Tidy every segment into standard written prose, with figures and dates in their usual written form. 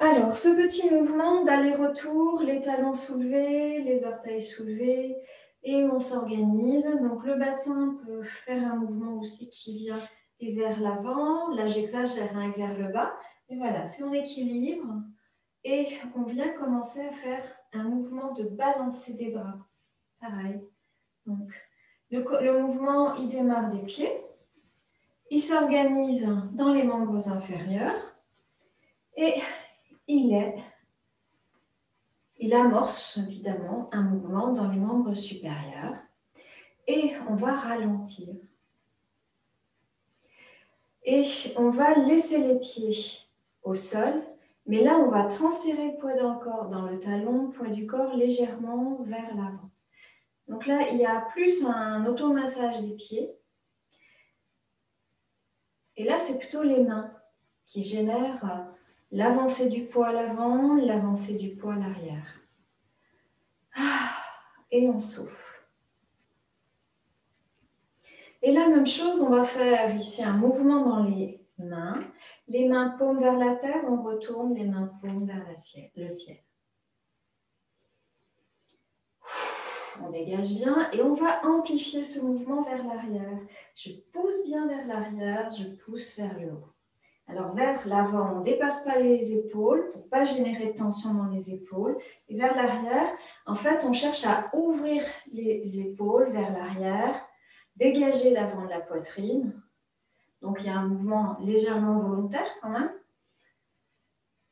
Alors, ce petit mouvement d'aller-retour, les talons soulevés, les orteils soulevés, et on s'organise. Donc, le bassin peut faire un mouvement aussi qui vient et vers l'avant. Là, j'exagère hein, vers le bas. Mais voilà, c'est en équilibre. Et on vient commencer à faire un mouvement de balancer des bras. Pareil. Donc, le mouvement, il démarre des pieds. Il s'organise dans les membres inférieurs. Et il amorce évidemment un mouvement dans les membres supérieurs et on va ralentir. Et on va laisser les pieds au sol, mais là on va transférer le poids dans le corps, dans le talon, poids du corps légèrement vers l'avant. Donc là, il y a plus un automassage des pieds. Et là, c'est plutôt les mains qui génèrent l'avancée du poids à l'avant, l'avancée du poids à l'arrière. Et on souffle. Et la même chose, on va faire ici un mouvement dans les mains. Les mains paumes vers la terre, on retourne les mains paumes vers le ciel. On dégage bien et on va amplifier ce mouvement vers l'arrière. Je pousse bien vers l'arrière, je pousse vers le haut. Alors vers l'avant, on ne dépasse pas les épaules pour ne pas générer de tension dans les épaules. Et vers l'arrière, en fait, on cherche à ouvrir les épaules vers l'arrière, dégager l'avant de la poitrine. Donc, il y a un mouvement légèrement volontaire quand même.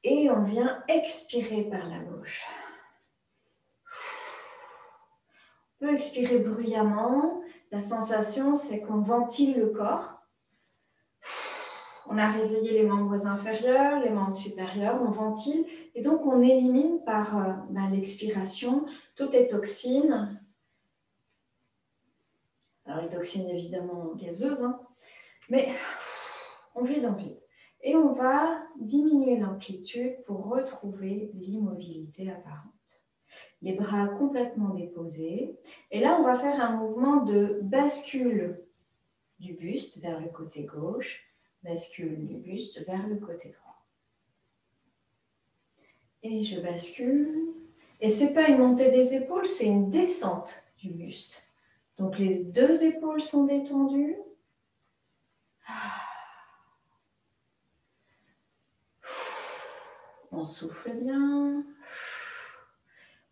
Et on vient expirer par la bouche. On peut expirer bruyamment. La sensation, c'est qu'on ventile le corps. On a réveillé les membres inférieurs, les membres supérieurs, on ventile. Et donc, on élimine par l'expiration toutes les toxines. Alors, les toxines, évidemment, gazeuses, hein, mais on vide, on vide. Et on va diminuer l'amplitude pour retrouver l'immobilité apparente. Les bras complètement déposés. Et là, on va faire un mouvement de bascule du buste vers le côté gauche, bascule du buste vers le côté droit. Et je bascule. Et ce n'est pas une montée des épaules, c'est une descente du buste. Donc les deux épaules sont détendues. On souffle bien.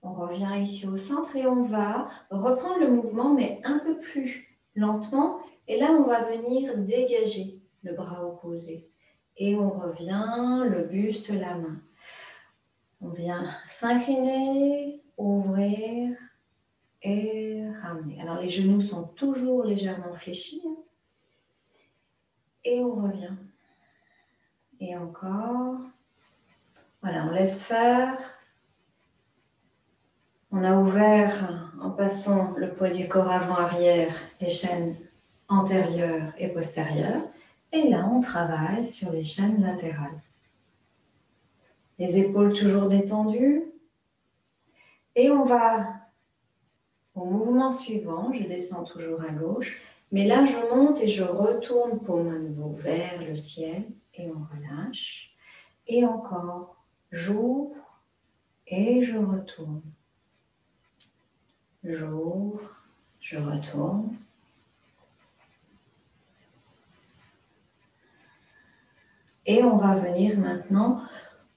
On revient ici au centre et on va reprendre le mouvement, mais un peu plus lentement. Et là, on va venir dégager le bras opposé. Et on revient, le buste, la main. On vient s'incliner, ouvrir et ramener. Alors, les genoux sont toujours légèrement fléchis. Et on revient. Et encore. Voilà, on laisse faire. On a ouvert en passant le poids du corps avant-arrière, les chaînes antérieures et postérieures. Et là, on travaille sur les chaînes latérales. Les épaules toujours détendues. Et on va au mouvement suivant. Je descends toujours à gauche. Mais là, je monte et je retourne paume à nouveau vers le ciel. Et on relâche. Et encore, j'ouvre et je retourne. J'ouvre, je retourne. Et on va venir maintenant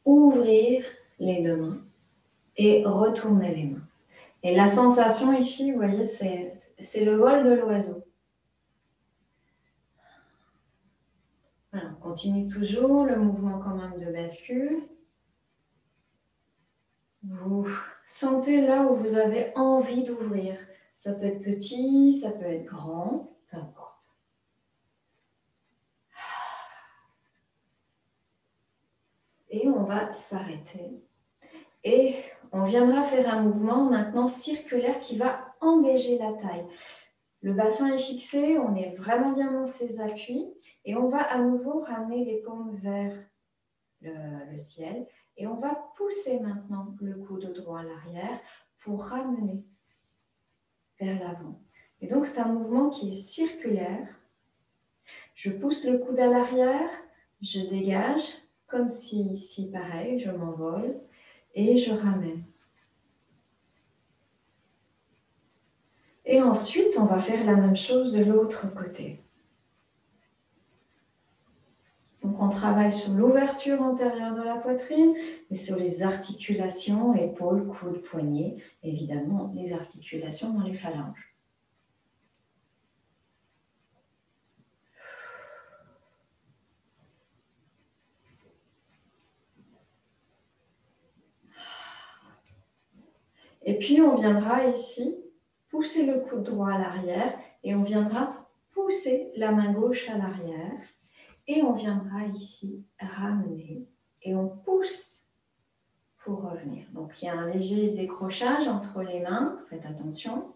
ouvrir les deux mains et retourner les mains. Et la sensation ici, vous voyez, c'est le vol de l'oiseau. Voilà, on continue toujours le mouvement quand même de bascule. Vous sentez là où vous avez envie d'ouvrir. Ça peut être petit, ça peut être grand, peu importe. Et on va s'arrêter. Et on viendra faire un mouvement maintenant circulaire qui va engager la taille. Le bassin est fixé, on est vraiment bien dans ses appuis et on va à nouveau ramener les paumes vers le ciel et on va pousser maintenant le coude droit à l'arrière pour ramener vers l'avant. Et donc c'est un mouvement qui est circulaire. Je pousse le coude à l'arrière, je dégage comme si ici, pareil, je m'envole et je ramène. Et ensuite, on va faire la même chose de l'autre côté. Donc, on travaille sur l'ouverture antérieure de la poitrine et sur les articulations, épaules, coudes, poignets, évidemment, les articulations dans les phalanges. Et puis, on viendra ici pousser le coude droit à l'arrière et on viendra pousser la main gauche à l'arrière et on viendra ici ramener et on pousse pour revenir. Donc, il y a un léger décrochage entre les mains, faites attention.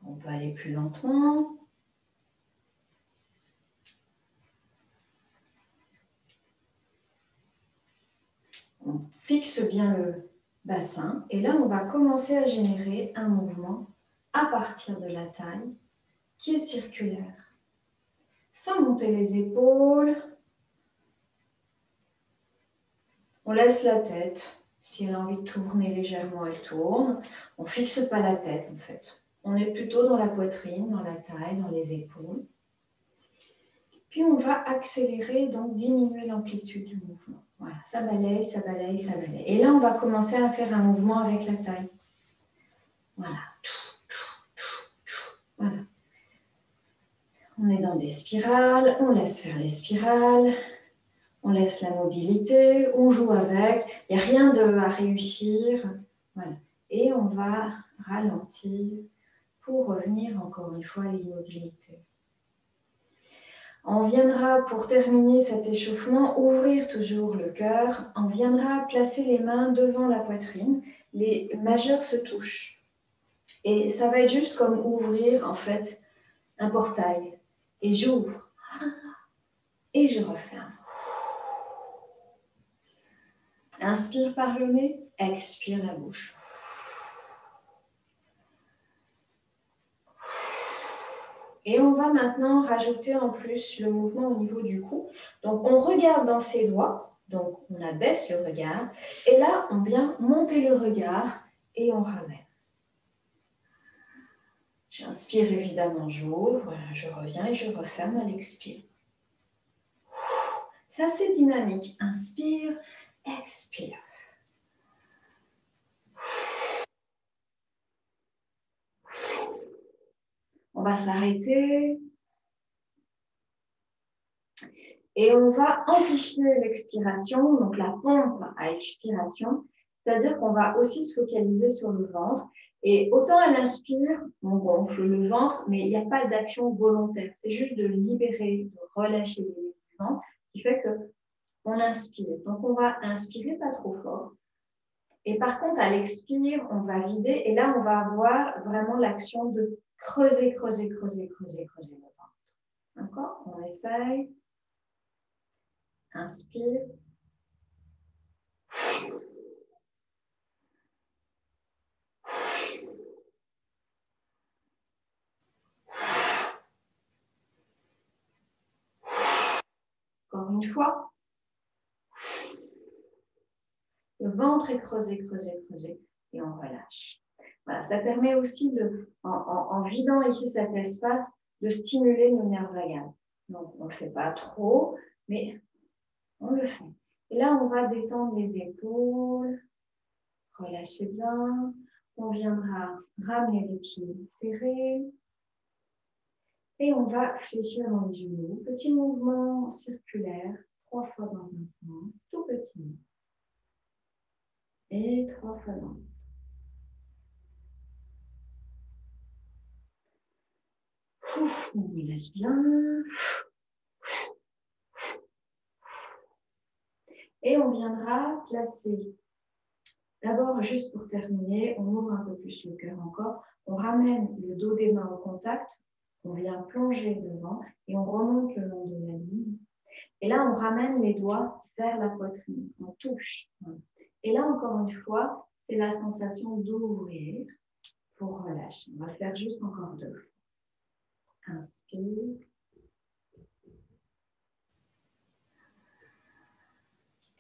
On peut aller plus lentement. On fixe bien le bassin et là, on va commencer à générer un mouvement à partir de la taille qui est circulaire. Sans monter les épaules, on laisse la tête. Si elle a envie de tourner légèrement, elle tourne. On ne fixe pas la tête en fait. On est plutôt dans la poitrine, dans la taille, dans les épaules. Puis on va accélérer, donc diminuer l'amplitude du mouvement. Voilà, ça balaye, ça balaye, ça balaye. Et là, on va commencer à faire un mouvement avec la taille. Voilà. Voilà. On est dans des spirales, on laisse faire les spirales, on laisse la mobilité, on joue avec. Il n'y a rien à réussir. Voilà. Et on va ralentir pour revenir encore une fois à l'immobilité. On viendra, pour terminer cet échauffement, ouvrir toujours le cœur. On viendra placer les mains devant la poitrine. Les majeurs se touchent. Et ça va être juste comme ouvrir, en fait, un portail. Et j'ouvre. Et je referme. Inspire par le nez, expire la bouche. Et on va maintenant rajouter en plus le mouvement au niveau du cou. Donc, on regarde dans ses doigts. Donc, on abaisse le regard. Et là, on vient monter le regard et on ramène. J'inspire évidemment, j'ouvre, je reviens et je referme à l'expire. C'est assez dynamique. Inspire, expire. On va s'arrêter. Et on va amplifier l'expiration, donc la pompe à expiration, c'est-à-dire qu'on va aussi se focaliser sur le ventre. Et autant à l'inspire, on gonfle le ventre, mais il n'y a pas d'action volontaire. C'est juste de libérer, de relâcher les muscles du ventre, qui fait qu'on inspire. Donc on va inspirer pas trop fort. Et par contre, à l'expire, on va vider. Et là, on va avoir vraiment l'action de creuser, creuser, creuser, creuser, creuser le ventre. D'accord? On essaye. Inspire. Encore une fois. Le ventre est creusé, creusé, creusé. Et on relâche. Voilà, ça permet aussi, en vidant ici cet espace, de stimuler nos nerfs vagal. Donc, on ne le fait pas trop, mais on le fait. Et là, on va détendre les épaules. Relâchez bien. On viendra ramener les pieds serrés. Et on va fléchir dans les genoux. Petit mouvement circulaire, 3 fois dans un sens, tout petit. Et 3 fois dans l'autre. On relâche bien. Et on viendra placer. D'abord, juste pour terminer, on ouvre un peu plus le cœur encore. On ramène le dos des mains au contact. On vient plonger devant et on remonte le long de la ligne. Et là, on ramène les doigts vers la poitrine. On touche. Et là, encore une fois, c'est la sensation d'ouvrir pour relâcher. On va le faire juste encore 2 fois. Inspire.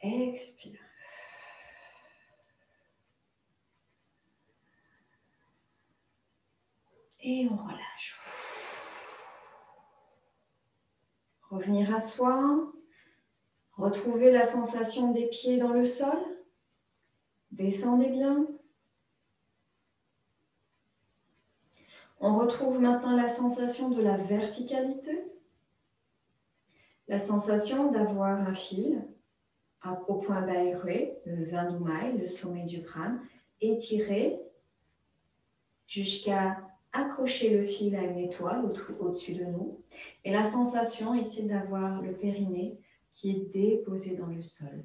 Expire. Et on relâche. Revenir à soi. Retrouvez la sensation des pieds dans le sol. Descendez bien. On retrouve maintenant la sensation de la verticalité. La sensation d'avoir un fil au point Bairue, le Vendumai, le sommet du crâne, étiré jusqu'à accrocher le fil à une étoile au-dessus de nous. Et la sensation ici d'avoir le périnée qui est déposé dans le sol.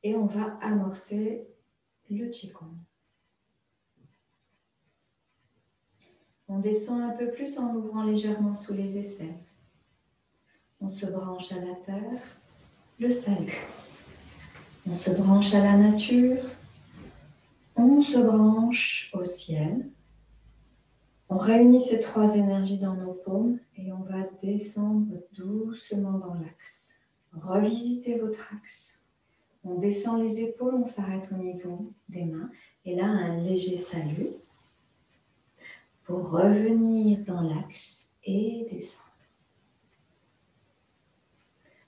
Et on va amorcer le Qigong. On descend un peu plus en ouvrant légèrement sous les aisselles. On se branche à la terre, le salut. On se branche à la nature, on se branche au ciel. On réunit ces trois énergies dans nos paumes et on va descendre doucement dans l'axe. Revisitez votre axe. On descend les épaules, on s'arrête au niveau des mains. Et là, un léger salut pour revenir dans l'axe et descendre.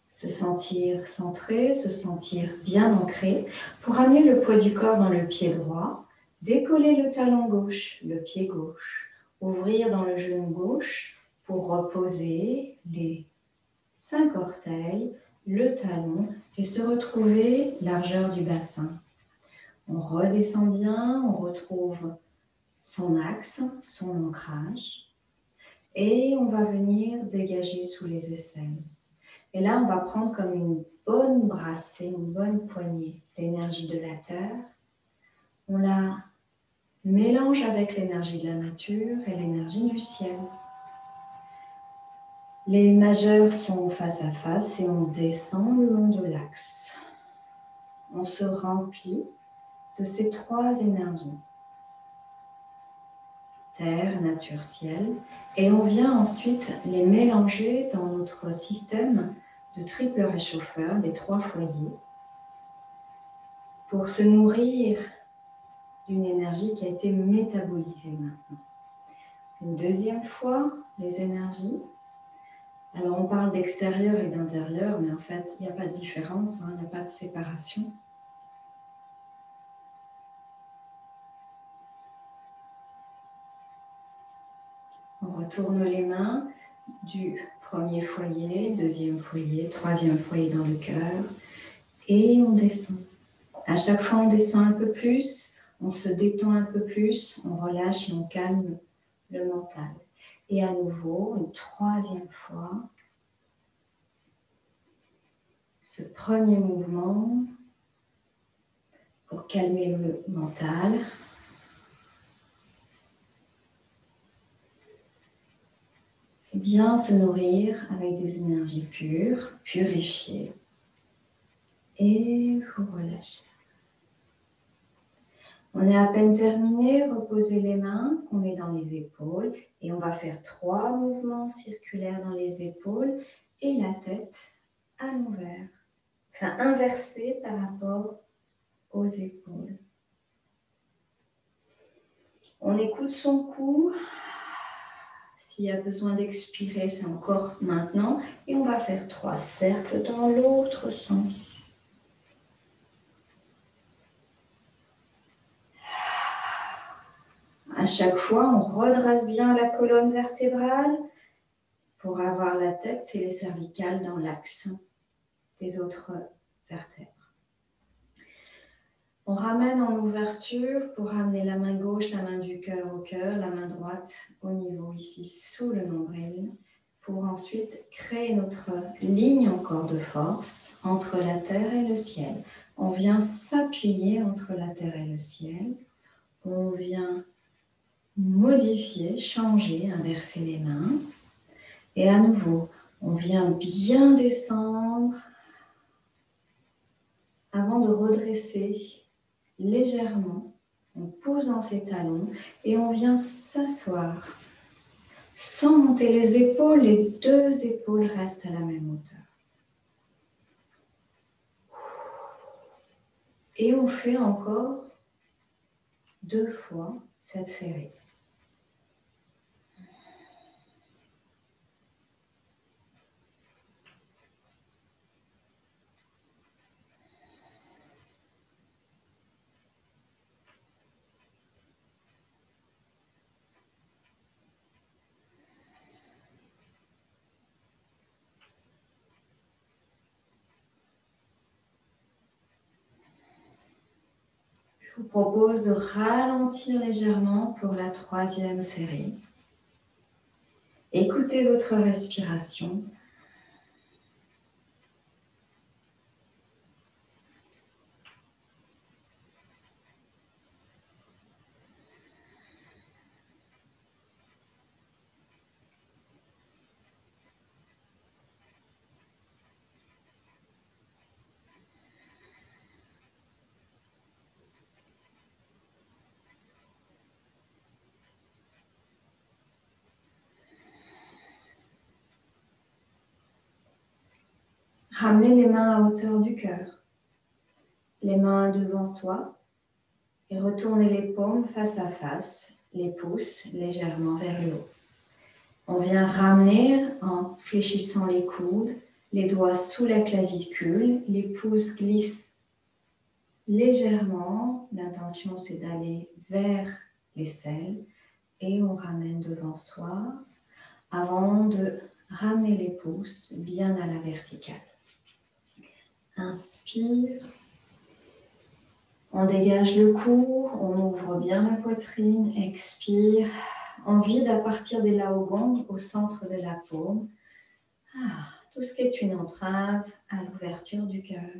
Se sentir centré, se sentir bien ancré pour amener le poids du corps dans le pied droit, décoller le talon gauche, le pied gauche, ouvrir dans le genou gauche pour reposer les 5 orteils, le talon et se retrouver largeur du bassin. On redescend bien, on retrouve son axe, son ancrage et on va venir dégager sous les aisselles. Et là, on va prendre comme une bonne brassée, une bonne poignée d'énergie de la terre. On la mélange avec l'énergie de la nature et l'énergie du ciel. Les majeurs sont face à face et on descend le long de l'axe. On se remplit de ces trois énergies. Terre, nature, ciel. Et on vient ensuite les mélanger dans notre système de triple réchauffeur des 3 foyers pour se nourrir d'une énergie qui a été métabolisée maintenant. Une deuxième fois, les énergies. Alors on parle d'extérieur et d'intérieur, mais en fait, il n'y a pas de différence, il n'y a pas de séparation. On retourne les mains du premier foyer, deuxième foyer, troisième foyer dans le cœur et on descend. À chaque fois, on descend un peu plus, on se détend un peu plus, on relâche et on calme le mental. Et à nouveau, une troisième fois, ce premier mouvement pour calmer le mental. Et bien se nourrir avec des énergies pures, purifiées. Et vous relâchez. On est à peine terminé, reposez les mains, on est dans les épaules et on va faire 3 mouvements circulaires dans les épaules et la tête à l'envers, enfin inversée par rapport aux épaules. On écoute son cou, s'il y a besoin d'expirer, c'est encore maintenant et on va faire 3 cercles dans l'autre sens. À chaque fois, on redresse bien la colonne vertébrale pour avoir la tête et les cervicales dans l'axe des autres vertèbres. On ramène en ouverture pour ramener la main gauche, la main du cœur au cœur, la main droite au niveau ici sous le nombril pour ensuite créer notre ligne encore de force entre la terre et le ciel. On vient s'appuyer entre la terre et le ciel. On vient modifier, changer, inverser les mains. Et à nouveau, on vient bien descendre avant de redresser légèrement. On pose dans ses talons et on vient s'asseoir. Sans monter les épaules, les 2 épaules restent à la même hauteur. Et on fait encore 2 fois cette série. Je vous propose de ralentir légèrement pour la 3e série. Écoutez votre respiration. Ramenez les mains à hauteur du cœur, les mains devant soi et retournez les paumes face à face, les pouces légèrement vers le haut. On vient ramener en fléchissant les coudes, les doigts sous la clavicule, les pouces glissent légèrement. L'intention c'est d'aller vers l'aisselle et on ramène devant soi avant de ramener les pouces bien à la verticale. Inspire, on dégage le cou, on ouvre bien la poitrine, expire, on vide à partir des laogong au centre de la paume. Tout ce qui est une entrave à l'ouverture du cœur.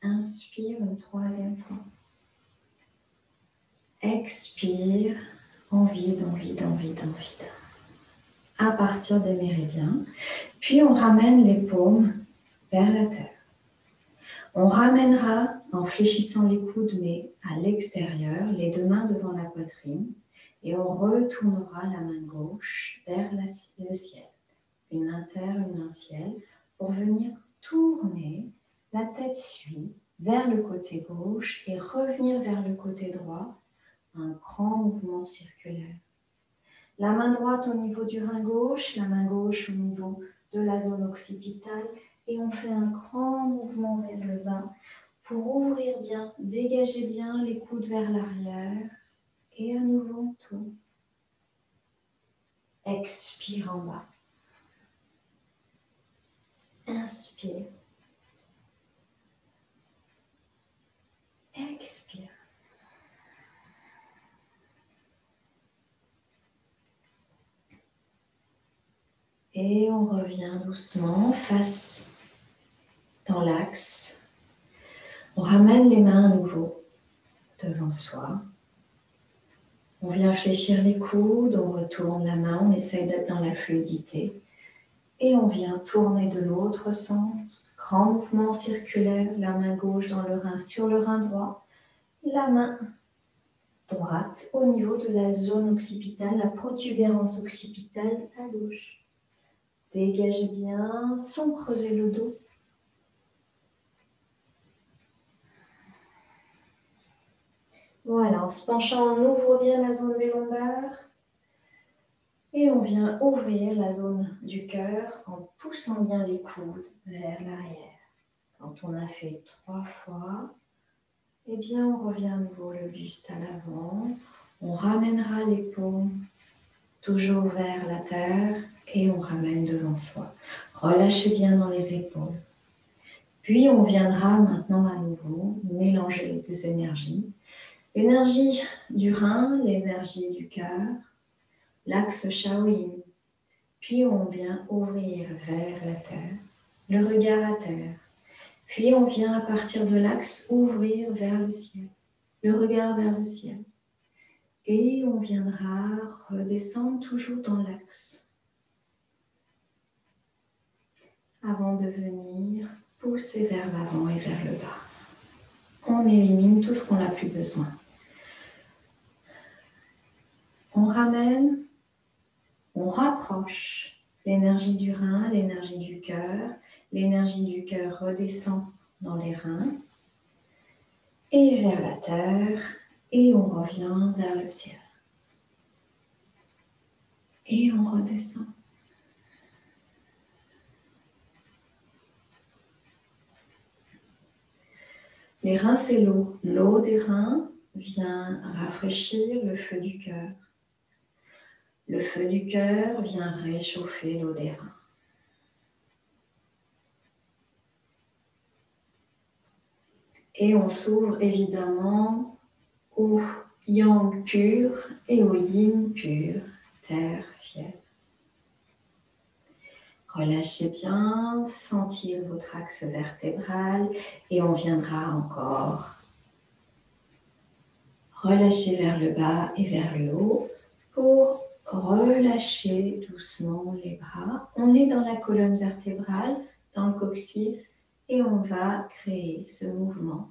Inspire une 3e fois. Expire, on vide, on vide, on vide, on vide. À partir des méridiens, puis on ramène les paumes vers la terre. On ramènera en fléchissant les coudes mais à l'extérieur, les 2 mains devant la poitrine et on retournera la main gauche vers le ciel. Une main terre, une main ciel pour venir tourner, la tête suit vers le côté gauche et revenir vers le côté droit, un grand mouvement circulaire. La main droite au niveau du rein gauche, la main gauche au niveau de la zone occipitale et on fait un grand mouvement vers le bas pour ouvrir bien, dégager bien les coudes vers l'arrière et à nouveau on tourne. Expire en bas. Inspire. Expire. Et on revient doucement face dans l'axe. On ramène les mains à nouveau devant soi. On vient fléchir les coudes, on retourne la main, on essaye d'être dans la fluidité. Et on vient tourner de l'autre sens. Grand mouvement circulaire, la main gauche dans le rein sur le rein droit. La main droite au niveau de la zone occipitale, la protubérance occipitale à gauche. Dégagez bien sans creuser le dos. Voilà, en se penchant, on ouvre bien la zone des lombaires. Et on vient ouvrir la zone du cœur en poussant bien les coudes vers l'arrière. Quand on a fait 3 fois, eh bien on revient à nouveau le buste à l'avant. On ramènera les paumes toujours vers la terre et on ramène devant soi. Relâchez bien dans les épaules. Puis on viendra maintenant à nouveau mélanger les 2 énergies. L'énergie du rein, l'énergie du cœur, l'axe Shaolin. Puis on vient ouvrir vers la terre, le regard à terre. Puis on vient à partir de l'axe ouvrir vers le ciel, le regard vers le ciel. Et on viendra redescendre toujours dans l'axe. Avant de venir pousser vers l'avant et vers le bas. On élimine tout ce qu'on n'a plus besoin. On ramène, on rapproche l'énergie du rein, l'énergie du cœur. L'énergie du cœur redescend dans les reins. et vers la terre, et on revient vers le ciel. Et on redescend. Les reins, c'est l'eau. L'eau des reins vient rafraîchir le feu du cœur. Le feu du cœur vient réchauffer l'eau des reins. Et on s'ouvre évidemment au yang pur et au yin pur, terre, ciel. Relâchez bien, sentir votre axe vertébral et on viendra encore relâcher vers le bas et vers le haut pour relâcher doucement les bras. On est dans la colonne vertébrale, dans le coccyx et on va créer ce mouvement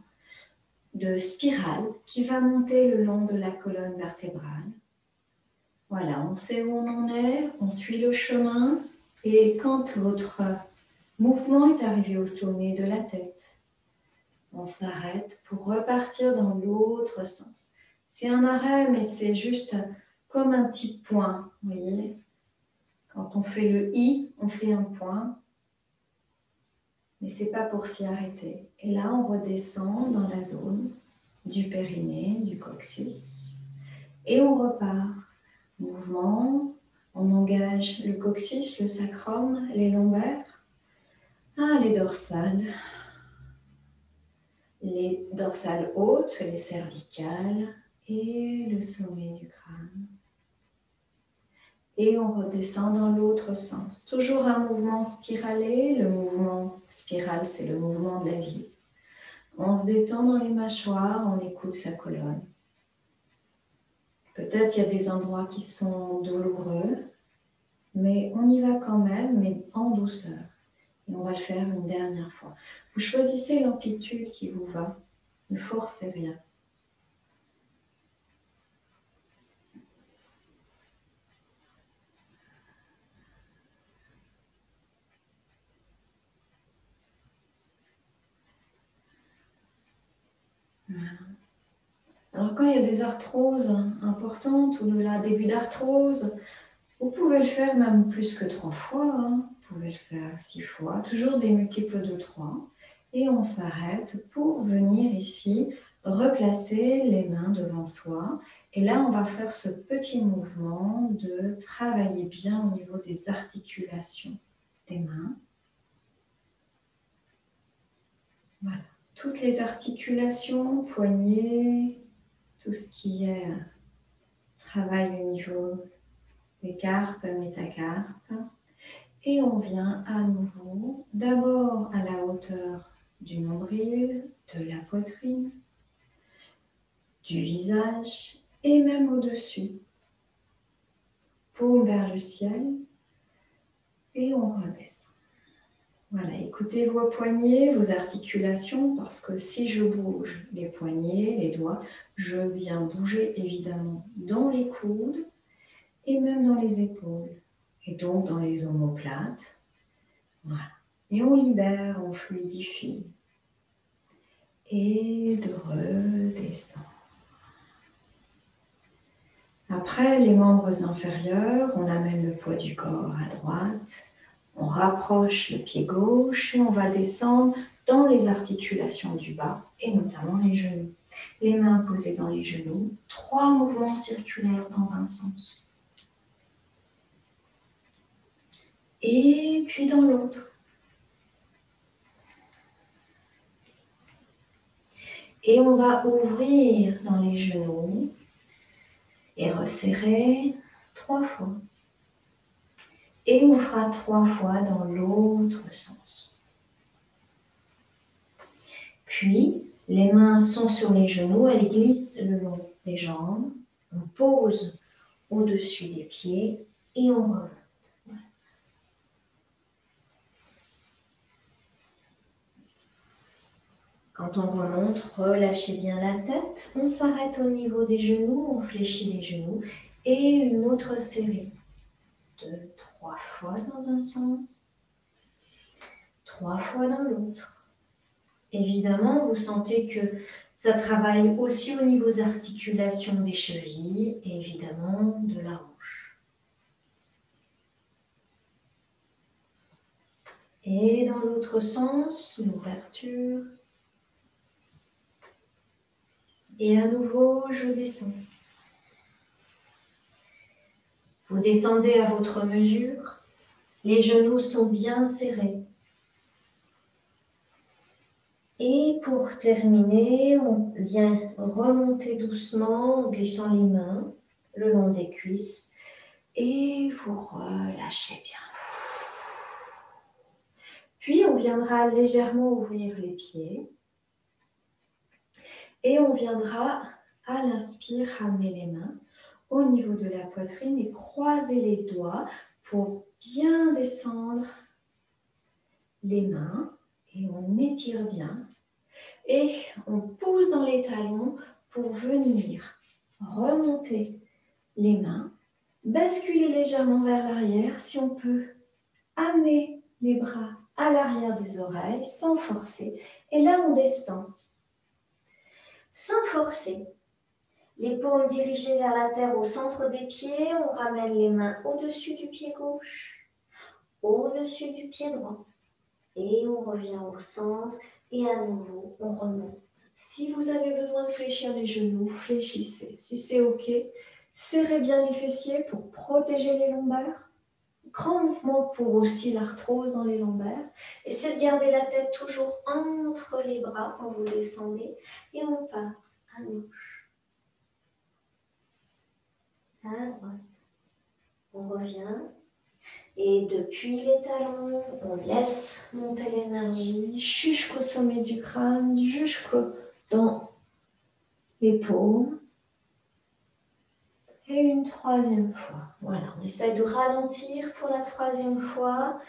de spirale qui va monter le long de la colonne vertébrale. Voilà, on sait où on en est, on suit le chemin et quand votre mouvement est arrivé au sommet de la tête, on s'arrête pour repartir dans l'autre sens. C'est un arrêt, mais c'est juste comme un petit point, vous voyez. Quand on fait le I, on fait un point, mais c'est pas pour s'y arrêter. Et là, on redescend dans la zone du périnée, du coccyx, et on repart. Mouvement, on engage le coccyx, le sacrum, les lombaires, les dorsales. Les dorsales hautes, les cervicales et le sommet du crâne. Et on redescend dans l'autre sens. Toujours un mouvement spiralé. Le mouvement spiral, c'est le mouvement de la vie. On se détend dans les mâchoires, on écoute sa colonne. Peut-être il y a des endroits qui sont douloureux, mais on y va quand même, mais en douceur. Et on va le faire une dernière fois. Vous choisissez l'amplitude qui vous va. Ne forcez rien. Alors quand il y a des arthroses importantes ou de la début d'arthrose, vous pouvez le faire même plus que 3 fois. Vous pouvez le faire 6 fois, toujours des multiples de 3. Et on s'arrête pour venir ici replacer les mains devant soi. Et là, on va faire ce petit mouvement de travailler bien au niveau des articulations des mains. Voilà. Toutes les articulations, poignets, tout ce qui est travail au niveau des carpes, métacarpes. Et on vient à nouveau, d'abord à la hauteur du nombril, de la poitrine, du visage et même au-dessus. Paume vers le ciel et on redescend. Voilà, écoutez vos poignets, vos articulations, parce que si je bouge les poignets, les doigts, je viens bouger évidemment dans les coudes et même dans les épaules, et donc dans les omoplates. Voilà. Et on libère, on fluidifie. Et de redescendre. Après, les membres inférieurs, on amène le poids du corps à droite. On rapproche le pied gauche et on va descendre dans les articulations du bas et notamment les genoux. Les mains posées dans les genoux, 3 mouvements circulaires dans un sens. Et puis dans l'autre. Et on va ouvrir dans les genoux et resserrer 3 fois. Et on fera 3 fois dans l'autre sens. Puis, les mains sont sur les genoux, elles glissent le long des jambes. On pose au-dessus des pieds et on remonte. Voilà. Quand on remonte, relâchez bien la tête. On s'arrête au niveau des genoux, on fléchit les genoux. Et une autre série. 2, 3 fois dans un sens. 3 fois dans l'autre. Évidemment, vous sentez que Ça travaille aussi au niveau des articulations des chevilles et évidemment de la hanche. Et dans l'autre sens, l'ouverture. Et à nouveau, je descends. Vous descendez à votre mesure. Les genoux sont bien serrés. Et pour terminer, on vient remonter doucement en glissant les mains le long des cuisses et vous relâchez bien. Puis on viendra légèrement ouvrir les pieds et on viendra à l'inspire ramener les mains au niveau de la poitrine et croiser les doigts pour bien descendre les mains et on étire bien. Et on pousse dans les talons pour venir remonter les mains, basculer légèrement vers l'arrière. Si on peut, amener les bras à l'arrière des oreilles sans forcer. Et là, on descend. Sans forcer. Les paumes dirigées vers la terre au centre des pieds. On ramène les mains au-dessus du pied gauche, au-dessus du pied droit. Et on revient au centre. Et à nouveau, on remonte. Si vous avez besoin de fléchir les genoux, fléchissez. Si c'est OK, serrez bien les fessiers pour protéger les lombaires. Grand mouvement pour aussi l'arthrose dans les lombaires. Essayez de garder la tête toujours entre les bras quand vous descendez. Et on part à gauche, à droite. On revient. Et depuis les talons, on laisse monter l'énergie jusqu'au sommet du crâne, jusqu'au dans les paumes. Et une troisième fois. Voilà, on essaie de ralentir pour la troisième fois.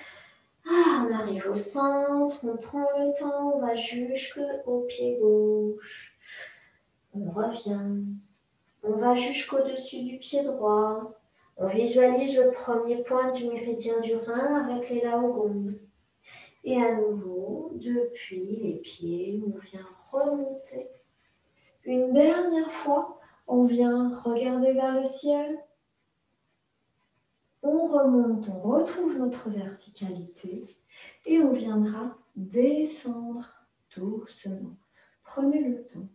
On arrive au centre, on prend le temps, on va jusqu'au pied gauche. On revient. On va jusqu'au-dessus du pied droit. On visualise le premier point du méridien du rein avec les laogong. Et à nouveau, depuis les pieds, on vient remonter. Une dernière fois, on vient regarder vers le ciel. On remonte, on retrouve notre verticalité et on viendra descendre doucement. Prenez le temps.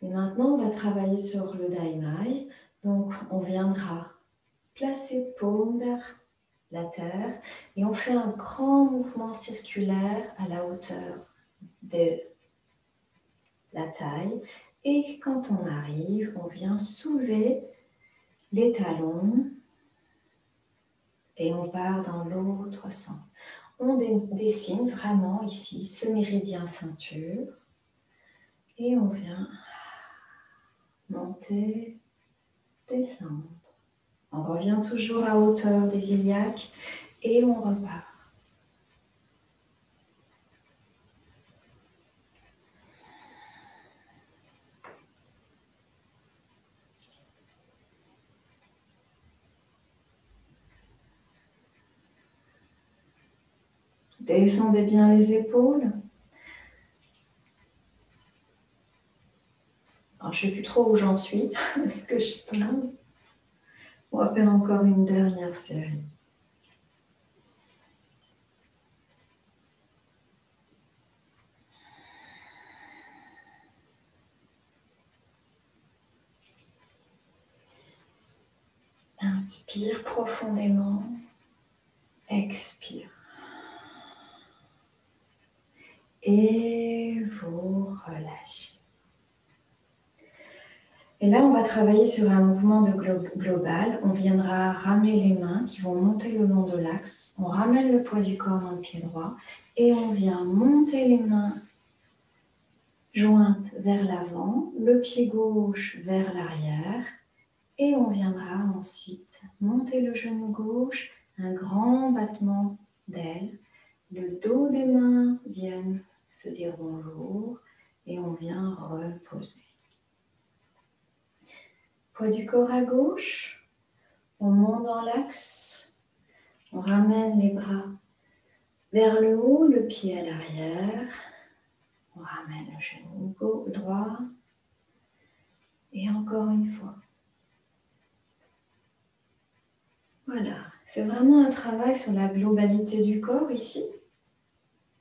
Et maintenant, on va travailler sur le Daimai. Donc, on viendra placer paume vers la terre et on fait un grand mouvement circulaire à la hauteur de la taille. Et quand on arrive, on vient soulever les talons et on part dans l'autre sens. On dessine vraiment ici ce méridien ceinture et on vient monter, descendre. On revient toujours à hauteur des iliaques et on repart. Descendez bien les épaules. Alors, je ne sais plus trop où j'en suis. Est-ce que je parle? On va faire encore une dernière série. Inspire profondément. Expire. Et vous relâchez. Et là, on va travailler sur un mouvement de global. On viendra ramener les mains qui vont monter le long de l'axe. On ramène le poids du corps dans le pied droit et on vient monter les mains jointes vers l'avant, le pied gauche vers l'arrière. Et on viendra ensuite monter le genou gauche, un grand battement d'ailes. Le dos des mains vient se dire bonjour et on vient reposer. Poids du corps à gauche, on monte dans l'axe, on ramène les bras vers le haut, le pied à l'arrière. On ramène le genou droit. Et encore une fois. Voilà, c'est vraiment un travail sur la globalité du corps ici,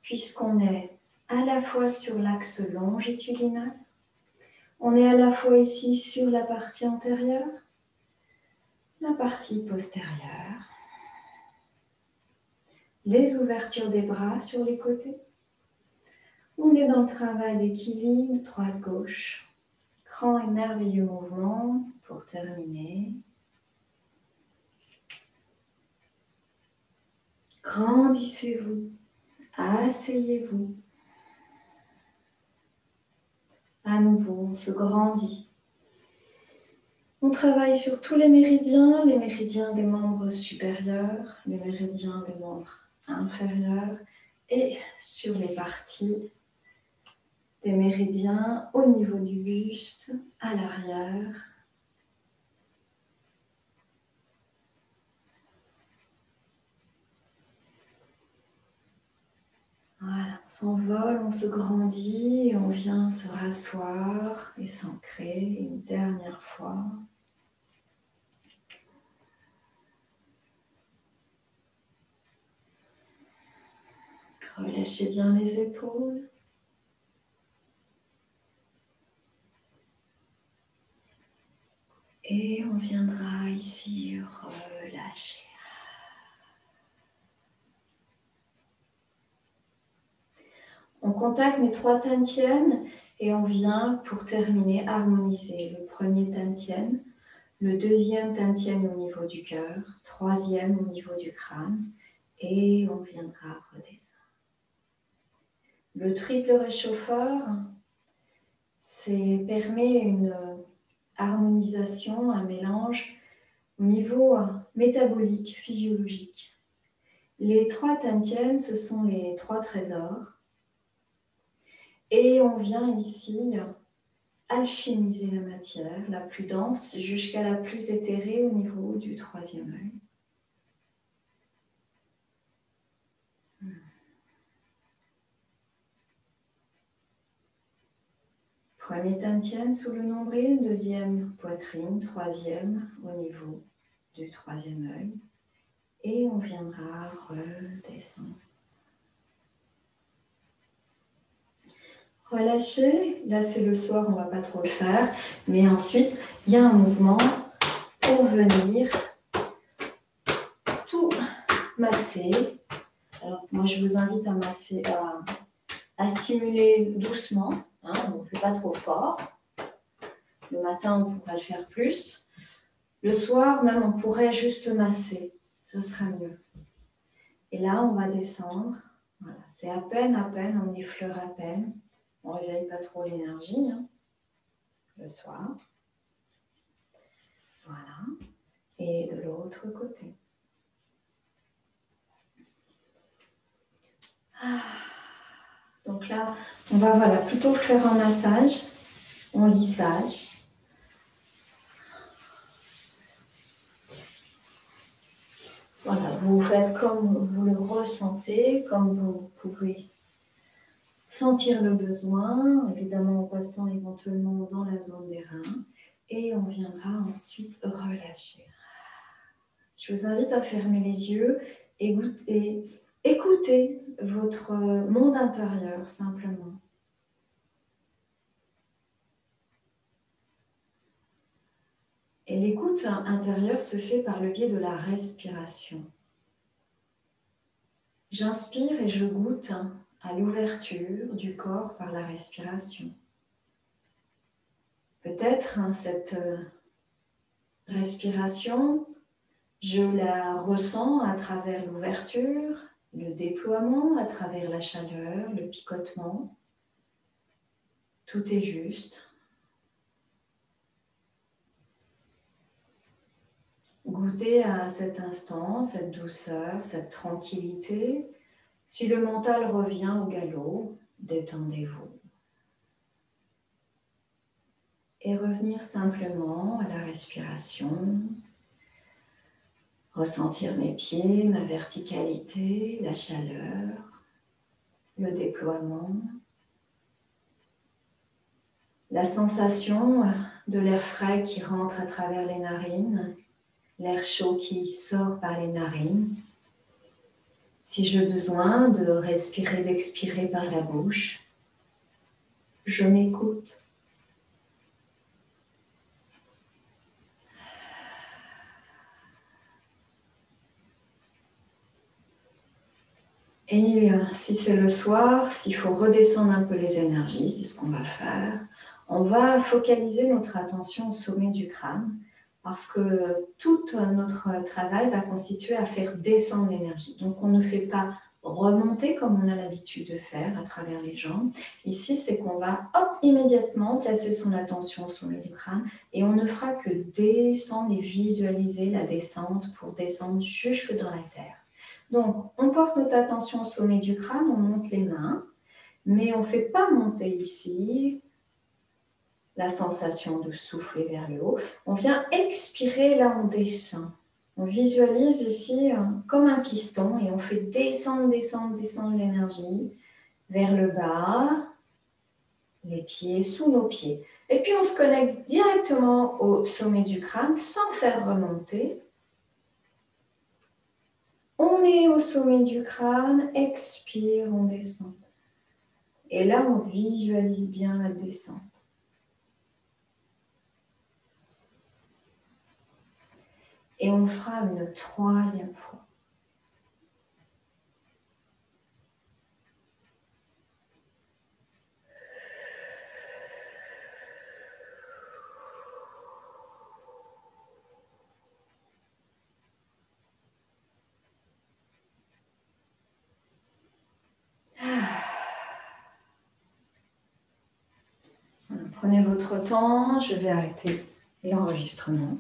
puisqu'on est à la fois sur l'axe longitudinal, on est à la fois ici sur la partie antérieure, la partie postérieure, les ouvertures des bras sur les côtés. On est dans le travail d'équilibre, droite-gauche, grand et merveilleux mouvement pour terminer. Grandissez-vous, asseyez-vous. À nouveau, on se grandit. On travaille sur tous les méridiens des membres supérieurs, les méridiens des membres inférieurs et sur les parties des méridiens au niveau du buste, à l'arrière. Voilà, on s'envole, on se grandit et on vient se rasseoir et s'ancrer une dernière fois. Relâchez bien les épaules. Et on viendra ici relâcher. On contacte les 3 dantians et on vient pour terminer harmoniser le premier dantian, le deuxième dantian au niveau du cœur, troisième au niveau du crâne et on viendra redescendre. Le triple réchauffeur permet une harmonisation, un mélange au niveau métabolique, physiologique. Les 3 dantians, ce sont les 3 trésors. Et on vient ici alchimiser la matière, la plus dense jusqu'à la plus éthérée au niveau du 3e œil. Premier dantian sous le nombril, deuxième poitrine, troisième au niveau du 3e œil. Et on viendra redescendre. Relâchez, là c'est le soir, on ne va pas trop le faire, mais ensuite il y a un mouvement pour venir tout masser. Alors moi je vous invite à masser, à stimuler doucement, hein, on ne fait pas trop fort. Le matin on pourrait le faire plus. Le soir même on pourrait juste masser, ça sera mieux. Et là on va descendre, voilà. C'est à peine, on effleure à peine. On ne réveille pas trop l'énergie, hein, le soir. Voilà. Et de l'autre côté. Donc là, on va plutôt faire un massage, en lissage. Voilà, vous faites comme vous le ressentez, comme vous pouvez sentir le besoin, évidemment en passant éventuellement dans la zone des reins. Et on viendra ensuite relâcher. Je vous invite à fermer les yeux et écoutez votre monde intérieur simplement. Et l'écoute intérieure se fait par le biais de la respiration. J'inspire et je goûte à l'ouverture du corps par la respiration. Peut-être cette respiration, je la ressens à travers l'ouverture, le déploiement, à travers la chaleur, le picotement. Tout est juste. Goûtez à cet instant, cette douceur, cette tranquillité. Si le mental revient au galop, détendez-vous. Et revenir simplement à la respiration. Ressentir mes pieds, ma verticalité, la chaleur, le déploiement. La sensation de l'air frais qui rentre à travers les narines, l'air chaud qui sort par les narines. Si j'ai besoin de respirer, d'expirer par la bouche, je m'écoute. Et si c'est le soir, s'il faut redescendre un peu les énergies, c'est ce qu'on va faire. On va focaliser notre attention au sommet du crâne parce que tout notre travail va constituer à faire descendre l'énergie. Donc on ne fait pas remonter comme on a l'habitude de faire à travers les jambes. Ici, c'est qu'on va immédiatement placer son attention au sommet du crâne et on ne fera que descendre et visualiser la descente pour descendre jusque dans la terre. Donc, on porte notre attention au sommet du crâne, on monte les mains, mais on ne fait pas monter ici la sensation de souffler vers le haut. On vient expirer, là on descend. On visualise ici comme un piston et on fait descendre, descendre, descendre l'énergie vers le bas, les pieds sous nos pieds. Et puis on se connecte directement au sommet du crâne sans faire remonter. On est au sommet du crâne, expire, on descend. Et là, on visualise bien la descente. Et on le fera une troisième fois. Prenez votre temps, je vais arrêter l'enregistrement.